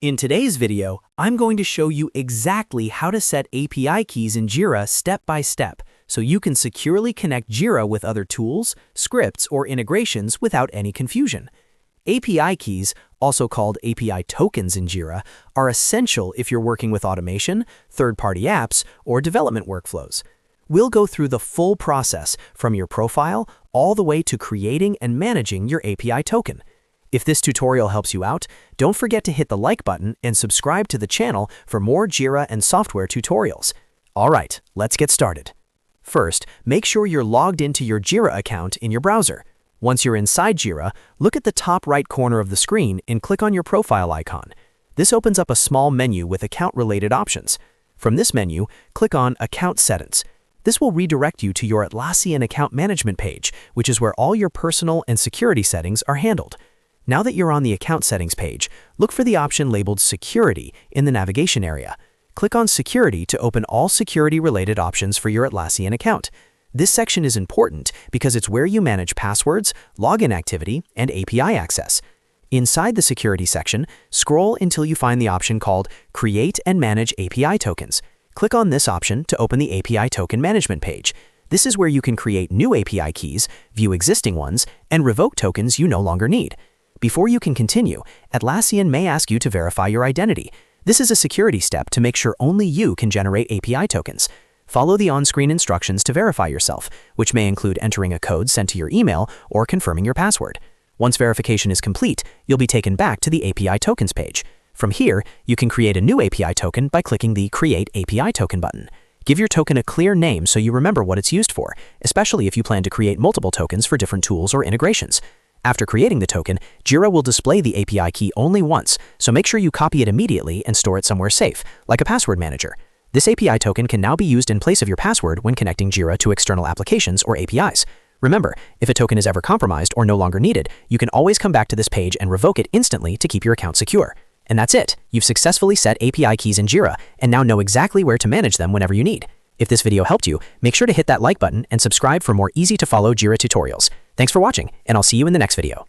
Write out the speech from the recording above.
In today's video, I'm going to show you exactly how to set API keys in Jira step by step so you can securely connect Jira with other tools, scripts, or integrations without any confusion. API keys, also called API tokens in Jira, are essential if you're working with automation, third-party apps, or development workflows. We'll go through the full process from your profile all the way to creating and managing your API token. If this tutorial helps you out, don't forget to hit the like button and subscribe to the channel for more Jira and software tutorials. All right, let's get started. First, make sure you're logged into your Jira account in your browser. Once you're inside Jira, look at the top right corner of the screen and click on your profile icon. This opens up a small menu with account-related options. From this menu, click on Account Settings. This will redirect you to your Atlassian account management page, which is where all your personal and security settings are handled. Now that you're on the Account Settings page, look for the option labeled Security in the navigation area. Click on Security to open all security-related options for your Atlassian account. This section is important because it's where you manage passwords, login activity, and API access. Inside the Security section, scroll until you find the option called Create and Manage API Tokens. Click on this option to open the API Token Management page. This is where you can create new API keys, view existing ones, and revoke tokens you no longer need. Before you can continue, Atlassian may ask you to verify your identity. This is a security step to make sure only you can generate API tokens. Follow the on-screen instructions to verify yourself, which may include entering a code sent to your email or confirming your password. Once verification is complete, you'll be taken back to the API Tokens page. From here, you can create a new API token by clicking the Create API Token button. Give your token a clear name so you remember what it's used for, especially if you plan to create multiple tokens for different tools or integrations. After creating the token, Jira will display the API key only once, so make sure you copy it immediately and store it somewhere safe, like a password manager. This API token can now be used in place of your password when connecting Jira to external applications or APIs. Remember, if a token is ever compromised or no longer needed, you can always come back to this page and revoke it instantly to keep your account secure. And that's it. You've successfully set API keys in Jira and now know exactly where to manage them whenever you need. If this video helped you, make sure to hit that like button and subscribe for more easy-to-follow Jira tutorials. Thanks for watching, and I'll see you in the next video.